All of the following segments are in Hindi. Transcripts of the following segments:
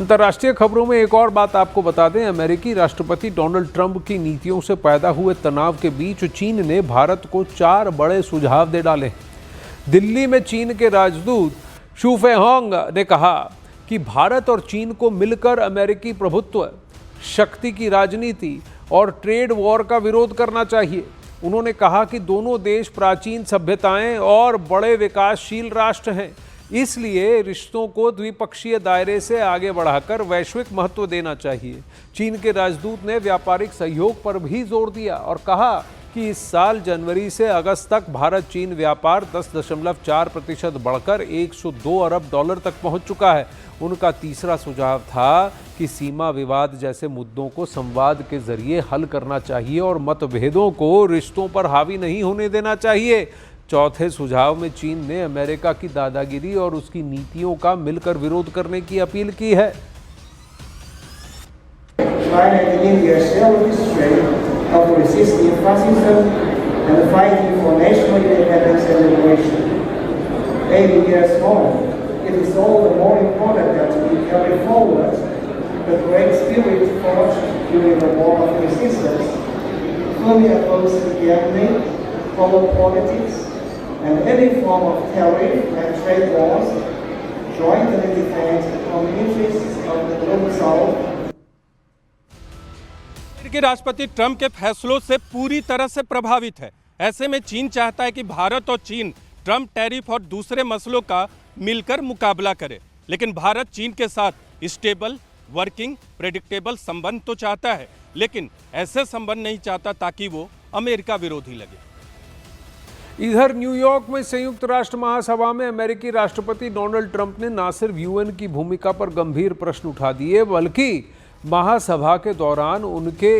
अंतर्राष्ट्रीय खबरों में एक और बात आपको बता दें, अमेरिकी राष्ट्रपति डोनाल्ड ट्रंप की नीतियों से पैदा हुए तनाव के बीच चीन ने भारत को 4 बड़े सुझाव दे डाले। दिल्ली में चीन के राजदूत शू फेहोंग ने कहा कि भारत और चीन को मिलकर अमेरिकी प्रभुत्व, शक्ति की राजनीति और ट्रेड वॉर का विरोध करना चाहिए। उन्होंने कहा कि दोनों देश प्राचीन सभ्यताएं और बड़े विकासशील राष्ट्र हैं, इसलिए रिश्तों को द्विपक्षीय दायरे से आगे बढ़ाकर वैश्विक महत्व देना चाहिए। चीन के राजदूत ने व्यापारिक सहयोग पर भी जोर दिया और कहा कि इस साल जनवरी से अगस्त तक भारत चीन व्यापार 10.4% बढ़कर $102 अरब तक पहुंच चुका है। उनका तीसरा सुझाव था कि सीमा विवाद जैसे मुद्दों को संवाद के जरिए हल करना चाहिए और मतभेदों को रिश्तों पर हावी नहीं होने देना चाहिए। चौथे सुझाव में चीन ने अमेरिका की दादागिरी और उसकी नीतियों का मिलकर विरोध करने की अपील की है। of resisting fascism and fighting for national independence and liberation. 80 years on, it is all the more important that we carry forward the great spirit forged during the War of Resistance, firmly opposing gambling, power politics, and any form of tariff and trade wars, jointly defend the common interests of the global South. अमेरिकी राष्ट्रपति ट्रंप के फैसलों से पूरी तरह से प्रभावित है। ऐसे में चीन चाहता है कि भारत और चीन ट्रंप टैरिफ और दूसरे मसलों का मिलकर मुकाबला करे, लेकिन भारत चीन के साथ स्टेबल, वर्किंग, प्रेडिक्टेबल संबंध तो चाहता है, लेकिन ऐसे संबंध नहीं चाहता ताकि वो अमेरिका विरोधी लगे। इधर न्यूयॉर्क में संयुक्त राष्ट्र महासभा में अमेरिकी राष्ट्रपति डोनाल्ड ट्रंप ने न सिर्फ यूएन की भूमिका पर गंभीर प्रश्न उठा दिए, बल्कि महासभा के दौरान उनके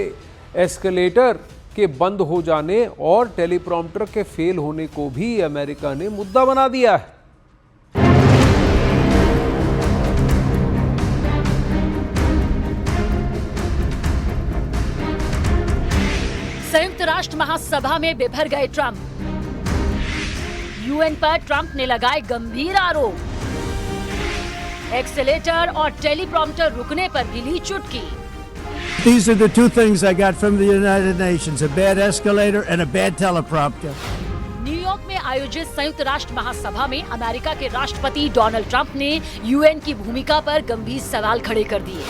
एस्केलेटर के बंद हो जाने और टेलीप्रॉम्प्टर के फेल होने को भी अमेरिका ने मुद्दा बना दिया है। संयुक्त राष्ट्र महासभा में बिभर गए ट्रंप। यूएन पर ट्रंप ने लगाए गंभीर आरोप। एक्सेलेटर और टेलीप्रॉम्प्टर रुकने पर भी ली चुटकी। These are the two things I got from the United Nations: a bad escalator and a bad teleprompter. New York में आयोजित संयुक्त राष्ट्र महासभा में अमेरिका के राष्ट्रपति डोनाल्ड ट्रंप ने यूएन की भूमिका पर गंभीर सवाल खड़े कर दिए।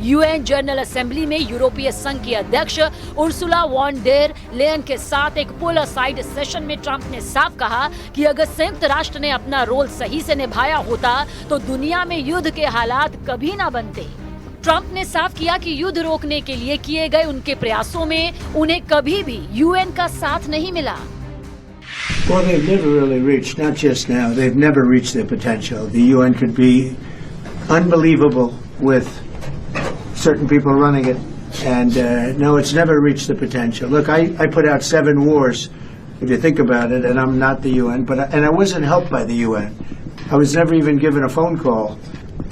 यूएन जनरल असेंबली में यूरोपीय संघ की अध्यक्ष उर्सुला वॉन डेर लेयन के साथ एक पुल असाइड सेशन में ट्रंप ने साफ कहा कि अगर संयुक्त राष्ट्र ने अपना रोल सही से निभाया होता तो दुनिया में युद्ध के हालात कभी ना बनते। ट्रंप ने साफ किया कि युद्ध रोकने के लिए किए गए उनके प्रयासों में उन्हें कभी भी यूएन का साथ नहीं मिला। Well, they've never really reached, not just now, they've never reached their potential. The UN could be unbelievable with certain people running it, and no, it's never reached the potential. Look, I put out 7 wars, if you think about it, and I'm not the UN, and I wasn't helped by the UN. I was never even given a phone call.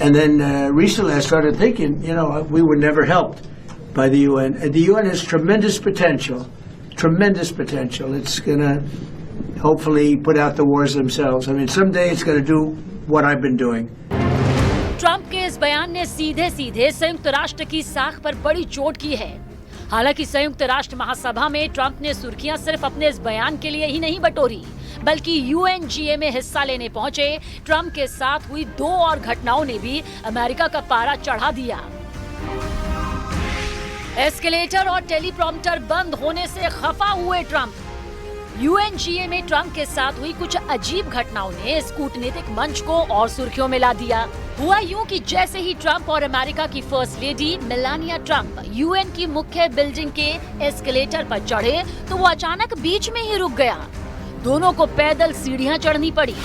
And then recently I started thinking, you know, we were never helped by the UN. And the UN has tremendous potential, tremendous potential. It's going to hopefully put out the wars themselves. I mean, someday it's going to do what I've been doing. Trump के इस बयान ने सीधे सीधे संयुक्त राष्ट्र की साख पर बड़ी चोट की है। हालांकि संयुक्त राष्ट्र महासभा में ट्रंप ने सुर्खियां सिर्फ अपने इस बयान के लिए ही नहीं बटोरी, बल्कि यूएनजीए में हिस्सा लेने पहुंचे ट्रंप के साथ हुई 2 और घटनाओं ने भी अमेरिका का पारा चढ़ा दिया। एस्केलेटर और टेलीप्रॉम्प्टर बंद होने से खफा हुए ट्रंप। यूएनजीए में ट्रंप के साथ हुई कुछ अजीब घटनाओं ने इस कूटनीतिक मंच को और सुर्खियों में ला दिया। हुआ यूं कि जैसे ही ट्रंप और अमेरिका की first lady Melania Trump UN की मुख्य बिल्डिंग के एस्केलेटर पर चढ़े तो वो अचानक बीच में ही रुक गया। दोनों को पैदल सीढ़ियां चढ़नी पड़ी।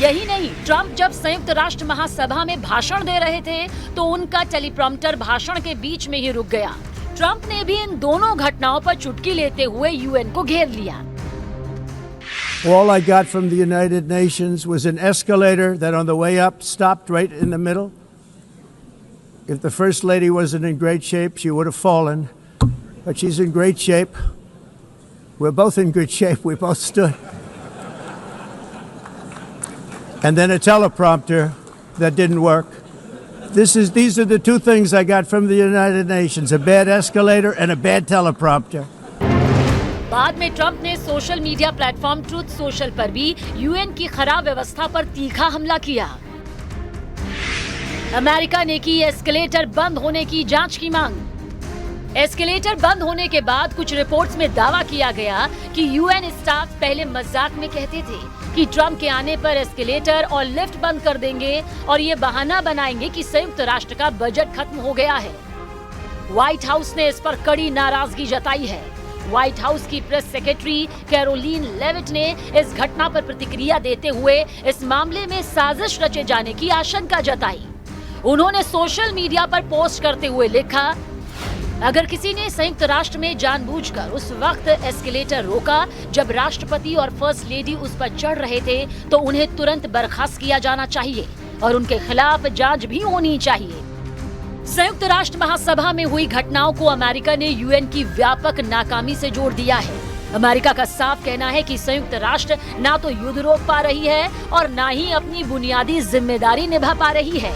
यही नहीं, ट्रंप जब संयुक्त राष्ट्र महासभा में भाषण दे रहे थे तो उनका टेलीप्रॉम्प्टर भाषण के बीच में ही रुक गया। ट्रंप ने भी इन दोनों घटनाओं पर चुटकी लेते हुए यूएन को घेर लिया। All I got from the United Nations was an escalator that on the way up stopped right in the middle. If the First Lady wasn't in great shape, she would have fallen, but she's in great shape. We're both in good shape. We both stood. and then a teleprompter that didn't work. These are the two things I got from the United Nations, a bad escalator and a bad teleprompter. बाद में ट्रंप ने social media platform truth social पर भी यूएन की खराब व्यवस्था पर तीखा हमला किया। अमेरिका ने की एस्केलेटर बंद होने की जांच की मांग। एस्केलेटर बंद होने के बाद कुछ रिपोर्ट्स में दावा किया गया कि यूएन स्टाफ पहले मजाक में कहते थे कि ट्रंप के आने पर एस्केलेटर और लिफ्ट बंद कर देंगे और ये बहाना बनाएंगे कि संयुक्त राष्ट्र का बजट खत्म हो गया है। व्हाइट हाउस ने इस पर कड़ी नाराजगी जताई है। व्हाइट हाउस की प्रेस सेक्रेटरी कैरोलीन लेविट ने इस घटना पर प्रतिक्रिया देते हुए इस मामले में साजिश रचे जाने की आशंका जताई। उन्होंने सोशल मीडिया पर पोस्ट करते हुए लिखा, अगर किसी ने संयुक्त राष्ट्र में जानबूझकर उस वक्त एस्केलेटर रोका जब राष्ट्रपति और फर्स्ट लेडी उस पर चढ़ रहे थे तो उन्हें तुरंत बर्खास्त किया जाना चाहिए और उनके खिलाफ जांच भी होनी चाहिए। संयुक्त राष्ट्र महासभा में हुई घटनाओं को अमेरिका ने यूएन की व्यापक नाकामी से जोड़ दिया है। अमेरिका का साफ कहना है कि संयुक्त राष्ट्र ना तो युद्ध रोक पा रही है और ना ही अपनी बुनियादी जिम्मेदारी निभा पा रही है।